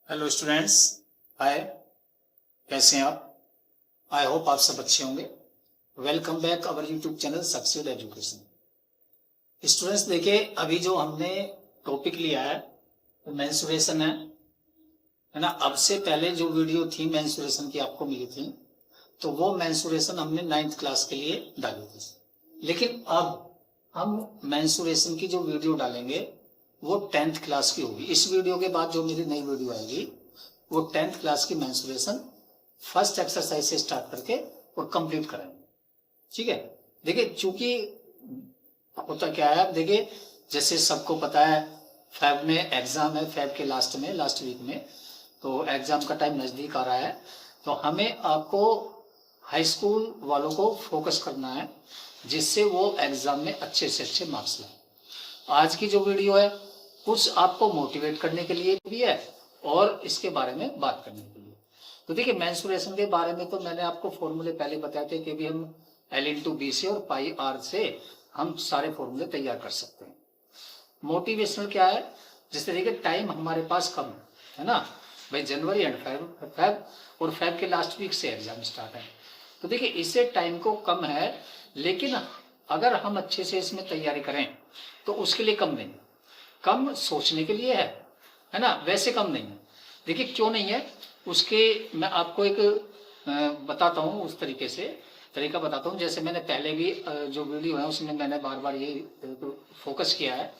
Hello students, हाय। कैसे हैं आप? आई होप आप सब अच्छे होंगे। Welcome back our YouTube channel succeed education. Students देखिए, अभी जो हमने टॉपिक लिया है वो मेंसुरेशन है ना। अब से पहले जो वीडियो थी मेंसुरेशन की आपको मिली थी, तो वो मेंसुरेशन हमने 9th क्लास के लिए डाली थी। लेकिन अब हम मेंसुरेशन की जो वीडियो डालेंगे वो 10th क्लास की होगी। इस वीडियो के बाद जो मेरी नई वीडियो आएगी वो 10th क्लास की मेंसुरेशन फर्स्ट एक्सरसाइज से स्टार्ट करके और कंप्लीट करेंगे। ठीक है। देखिए, चूंकि होता क्या है, देखिए जैसे सबको पता है फैब में एग्जाम है, फैब के लास्ट वीक में, तो एग्जाम का टाइम नजदीक आ रहा है। तो हमें आपको हाई स्कूल वालों को फोकस करना है जिससे वो एग्जाम में अच्छे से अच्छे मार्क्स लाए। आज की जो वीडियो है कुछ आपको मोटिवेट करने के लिए भी है और इसके बारे में बात करने के लिए। तो देखिए, मेंसुरेशन के बारे में तो मैंने आपको फॉर्मूले पहले बताए थे कि भी हम L/B से और पाई आर से हम सारे फॉर्मूले तैयार कर सकते हैं। मोटिवेशनल क्या है, जिस तरीके टाइम हमारे पास कम है ना भाई, जनवरी एंड फैब और फैब के लास्ट वीक से एग्जाम स्टार्ट है। तो देखिए, इससे टाइम को कम है, लेकिन अगर हम अच्छे से इसमें तैयारी करें तो उसके लिए कम नहीं, कम सोचने के लिए है ना, वैसे कम नहीं है। देखिए क्यों नहीं है, उसके मैं आपको एक बताता हूँ, उस तरीका बताता हूँ। जैसे मैंने पहले भी जो वीडियो है उसमें मैंने बार बार ये फोकस किया है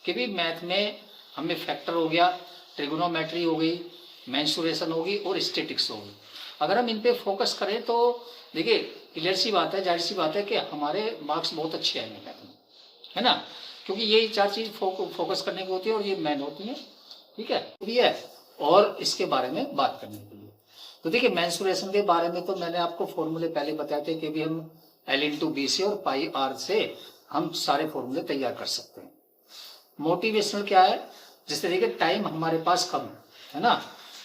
कि भी मैथ में हमें फैक्टर हो गया, ट्रिगोनोमेट्री हो गई, मेंसुरेशन होगी और स्टैटिक्स होगी। अगर हम इन पे फोकस करें तो देखिए क्लियर सी बात है, जाहिर सी बात है कि हमारे मार्क्स बहुत अच्छे आएंगे मैथ में, है ना, क्योंकि ये चार चीज फोकस करने की होती है और ये मेन होती है। ठीक है, भी है और इसके बारे में बात करने के लिए। तो देखिए, मेंसुरेशन के बारे में तो मैंने आपको फॉर्मूले पहले बताए थे कि भी हम L/B से और पाई आर से हम सारे फॉर्मूले तैयार कर सकते हैं। मोटिवेशनल क्या है, जिस तरीके टाइम हमारे पास कम है ना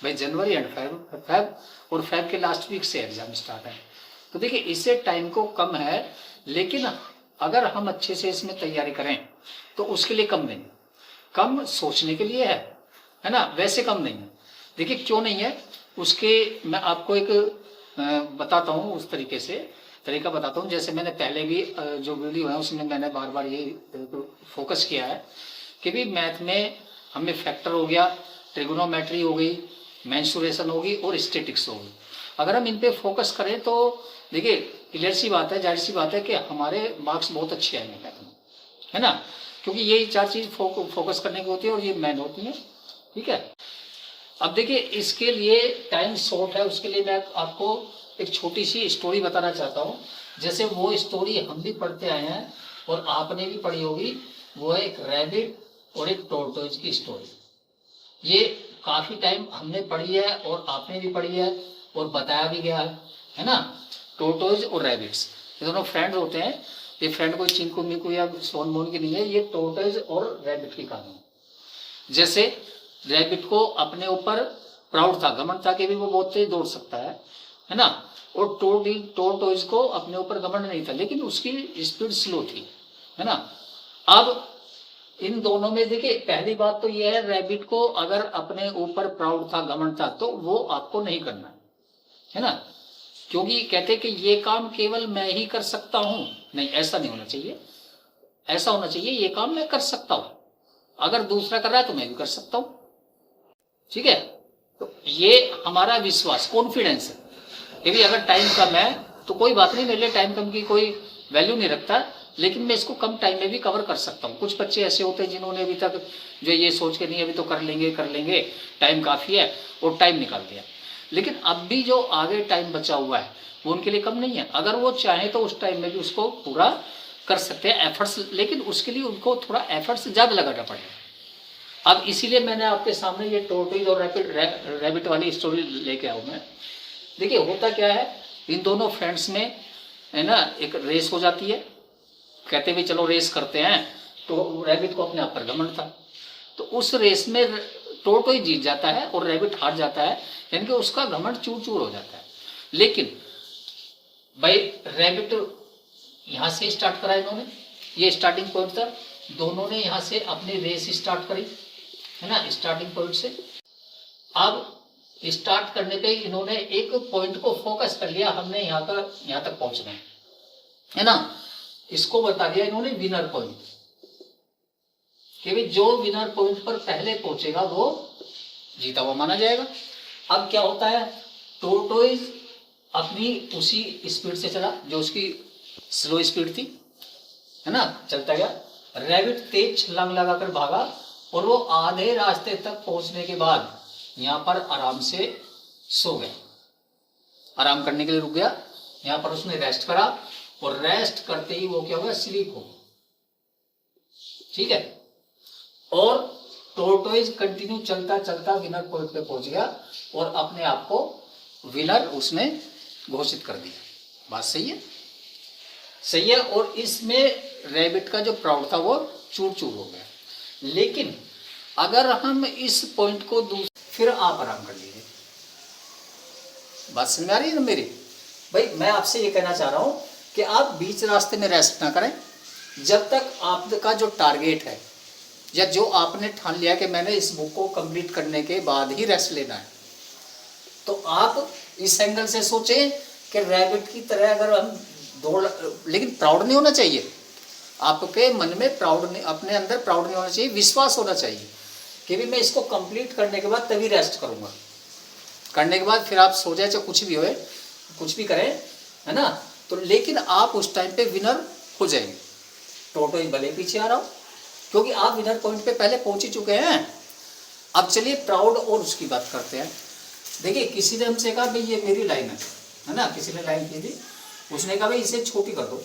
भाई, जनवरी एंड फैब और फैब के लास्ट वीक से एग्जाम स्टार्ट है। तो देखिए, इससे टाइम को कम है, लेकिन अगर हम अच्छे से इसमें तैयारी करें तो उसके लिए कम नहीं, कम सोचने के लिए है ना, वैसे कम नहीं है। देखिए क्यों नहीं है, उसके मैं आपको एक बताता हूँ, उस तरीका बताता हूँ। जैसे मैंने पहले भी जो वीडियो है उसमें मैंने बार बार ये फोकस किया है कि भी मैथ में हमें फैक्टर हो गया, ट्रिगोनोमेट्री हो गई, मेंसुरेशन होगी और स्टैटिक्स होगी। अगर हम इन पे फोकस करें तो देखिए क्लियर सी बात है, जाहिर सी बात है कि हमारे मार्क्स बहुत अच्छे आएंगे मैथ में, है ना, क्योंकि ये चार चीज फोकस करने की होती है और ये मेन होती है। ठीक है। अब देखिए, इसके लिए टाइम शॉर्ट है, उसके लिए मैं आपको एक छोटी सी स्टोरी बताना चाहता हूँ। जैसे वो स्टोरी हम भी पढ़ते आए हैं और आपने भी पढ़ी होगी, वो है एक रैबिट और एक टोरटोइज की स्टोरी। ये काफी टाइम हमने पढ़ी है और आपने भी पढ़ी है और बताया भी गया है ना। टोरटोइज और रैबिट्स ये दोनों फ्रेंड होते हैं। ये फ्रेंड कोई चिंकू मिंकू या सोन मोन की नहीं है, ये टोरटोइज और रैबिट की कहानी है। जैसे रैबिट को अपने ऊपर प्राउड था, घमंड था कि भी वो बहुत तेज दौड़ सकता है ना, और टोरटोइज को अपने ऊपर घमंड नहीं था, लेकिन उसकी स्पीड स्लो थी, है ना। अब इन दोनों में देखिए, पहली बात तो यह है, रैबिट को अगर अपने ऊपर प्राउड था, घमंड था, तो वो आपको नहीं करना है ना, क्योंकि कहते कि ये काम केवल मैं ही कर सकता हूं। नहीं, ऐसा नहीं होना चाहिए। ऐसा होना चाहिए ये काम मैं कर सकता हूं, अगर दूसरा कर रहा है तो मैं भी कर सकता हूं। ठीक है। तो ये हमारा विश्वास, कॉन्फिडेंस है कि भी अगर टाइम कम है तो कोई बात नहीं, मेरे लिए टाइम कम की कोई वैल्यू नहीं रखता, लेकिन मैं इसको कम टाइम में भी कवर कर सकता हूँ। कुछ बच्चे ऐसे होते हैं जिन्होंने अभी तक जो ये सोच के नहीं अभी तो कर लेंगे टाइम काफ़ी है और टाइम निकाल दिया, लेकिन अब भी जो आगे टाइम बचा हुआ है वो उनके लिए कम नहीं है। अगर वो चाहे तो उस टाइम में भी उसको पूरा कर सकते हैं एफर्ट्स, लेकिन उसके लिए उनको थोड़ा एफर्ट्स ज़्यादा लगाना पड़ेगा। अब इसीलिए मैंने आपके सामने ये टोरटोइज और रैबिट वाली स्टोरी लेके आऊँ मैं। देखिए होता क्या है, इन दोनों फ्रेंड्स में है ना एक रेस हो जाती है। कहते भी चलो रेस करते हैं, तो रैबिट को अपने आप पर घमंड था, तो उस रेस में टोरटोइज जीत जाता है और रैबिट हार जाता है, यानी कि उसका घमंड चूर चूर हो जाता है। लेकिन भाई रैबिट यहाँ से स्टार्ट करा इन्होंने, ये स्टार्टिंग पॉइंट था, दोनों ने यहाँ से अपनी रेस स्टार्ट करी है ना, स्टार्टिंग पॉइंट से। अब स्टार्ट करने पे इन्होंने एक पॉइंट को फोकस कर लिया, हमने यहाँ तक पहुंचना है ना। इसको बता दिया इन्होंने विनर पॉइंट, कि भाई जो विनर पॉइंट पर पहले पहुंचेगा वो जीता हुआ माना जाएगा। अब क्या होता है, टोरटोइज अपनी उसी स्पीड से चला जो उसकी स्लो स्पीड थी, है ना, चलता गया। रैबिट तेज छलांग लगाकर भागा और वो आधे रास्ते तक पहुंचने के बाद यहाँ पर आराम से सो गया, आराम करने के लिए रुक गया। यहाँ पर उसने रेस्ट करा और रेस्ट करते ही वो क्या हो गया, स्लीप हो गया। ठीक है, और टोरटोइज कंटिन्यू चलता चलता विनर पॉइंट पे पहुंच गया और अपने आप को विनर उसने घोषित कर दिया। बात सही है, सही है। और इसमें रैबिट का जो प्राउड था वो चूर चूर हो गया। लेकिन अगर हम इस पॉइंट को फिर आप आराम कर लीजिए। बात समझ में आ रही है ना मेरी? भाई मैं आपसे ये कहना चाह रहा हूं कि आप बीच रास्ते में रेस्ट ना करें, जब तक आपका जो टारगेट है या जो आपने ठान लिया कि मैंने इस बुक को कंप्लीट करने के बाद ही रेस्ट लेना है, तो आप इस एंगल से सोचें कि रैबिट की तरह अगर हम दौड़, लेकिन प्राउड नहीं होना चाहिए आपके मन में, प्राउड नहीं, अपने अंदर प्राउड नहीं होना चाहिए, विश्वास होना चाहिए कि भी मैं इसको कंप्लीट करने के बाद तभी रेस्ट करूंगा। करने के बाद फिर आप सो जाए, चाहे कुछ भी होए, कुछ भी करें, है ना, तो लेकिन आप उस टाइम पे विनर हो जाएंगे। टोरटोइज भले पीछे आ रहा हो, क्योंकि आप विनर पॉइंट पे पहले पहुंच ही चुके हैं। अब चलिए प्राउड और उसकी बात करते हैं। देखिए किसी ने हमसे कहा भाई ये मेरी लाइन है ना, किसी ने लाइन की थी, उसने कहा भाई इसे छोटी कर दो।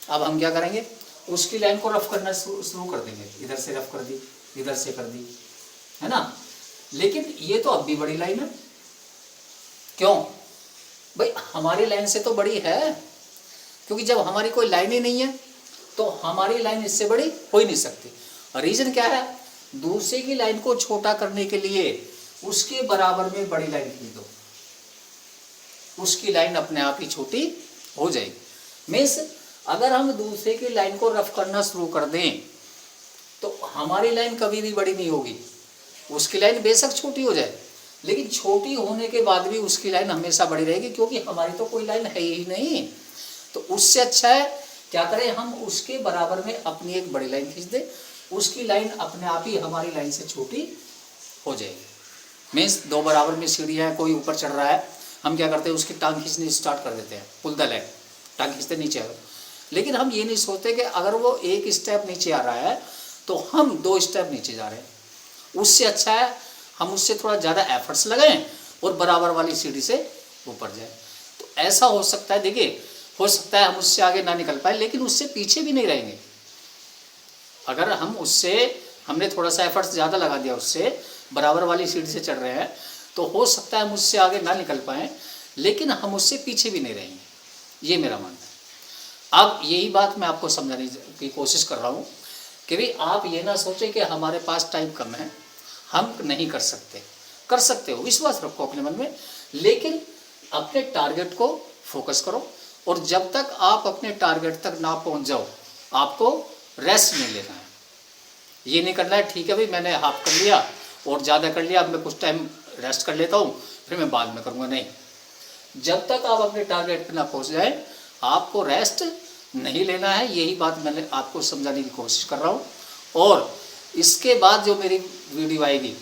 अब हम क्या करेंगे, उसकी लाइन को रफ करना शुरू कर देंगे, इधर से रफ कर दी, इधर से कर दी, है ना। लेकिन ये तो अब भी बड़ी लाइन है। क्यों भाई, हमारी लाइन से तो बड़ी है, क्योंकि जब हमारी कोई लाइन ही नहीं है तो हमारी लाइन इससे बड़ी हो ही नहीं सकती। रीजन क्या है, दूसरे की लाइन को छोटा करने के लिए उसके बराबर में बड़ी लाइन खींच दो, उसकी लाइन अपने आप ही छोटी हो जाएगी। मीन्स अगर हम दूसरे की लाइन को रफ करना शुरू कर दें तो हमारी लाइन कभी भी बड़ी नहीं होगी, उसकी लाइन बेशक छोटी हो जाए, लेकिन छोटी होने के बाद भी उसकी लाइन हमेशा बड़ी रहेगी, क्योंकि हमारी तो कोई लाइन है ही नहीं। तो उससे अच्छा है क्या करें, हम उसके बराबर में अपनी एक बड़ी लाइन खींच दें, उसकी लाइन अपने आप ही हमारी लाइन से छोटी हो जाएगी। मीन्स दो बराबर में सीढ़ियाँ हैं, कोई ऊपर चढ़ रहा है, हम क्या करते हैं, उसकी टांग खींचनी स्टार्ट कर देते हैं, पुल द लेग, टांग खींचते नीचे आ। लेकिन हम ये नहीं सोचते कि अगर वो एक स्टेप नीचे आ रहा है तो हम 2 स्टेप नीचे जा रहे हैं। उससे अच्छा है हम उससे थोड़ा ज़्यादा एफर्ट्स लगाएं और बराबर वाली सीढ़ी से ऊपर जाए। तो ऐसा हो सकता है, देखिए हो सकता है हम उससे आगे ना निकल पाए, लेकिन उससे पीछे भी नहीं रहेंगे। अगर हमने थोड़ा सा एफर्ट्स ज़्यादा लगा दिया, उससे बराबर वाली सीढ़ी से चढ़ रहे हैं, तो हो सकता है हम उससे आगे ना निकल पाएँ, लेकिन हम उससे पीछे भी नहीं रहेंगे। ये मेरा मानना है। अब यही बात मैं आपको समझाने की कोशिश कर रहा हूँ कि भाई आप ये ना सोचें कि हमारे पास टाइम कम है, हम नहीं कर सकते। कर सकते हो, विश्वास रखो अपने मन में, लेकिन अपने टारगेट को फोकस करो। और जब तक आप अपने टारगेट तक ना पहुँच जाओ, आपको रेस्ट नहीं लेना है। ये नहीं करना है ठीक है भाई मैंने हाफ कर लिया और ज़्यादा कर लिया, अब मैं कुछ टाइम रेस्ट कर लेता हूँ, फिर मैं बाद में करूँगा। नहीं, जब तक आप अपने टारगेट पर ना पहुँच जाए आपको रेस्ट नहीं लेना है। यही बात मैंने आपको समझाने की कोशिश कर रहा हूँ। और इसके बाद जो मेरी वीडियो आएगी,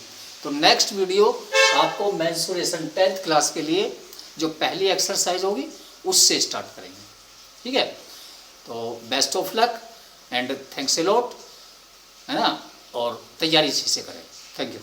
तो नेक्स्ट वीडियो आपको मेंसुरेशन 10th क्लास के लिए जो पहली एक्सरसाइज होगी उससे स्टार्ट करेंगे। ठीक है, तो best of luck and thanks a lot, है ना, और तैयारी अच्छे से करें। Thank you.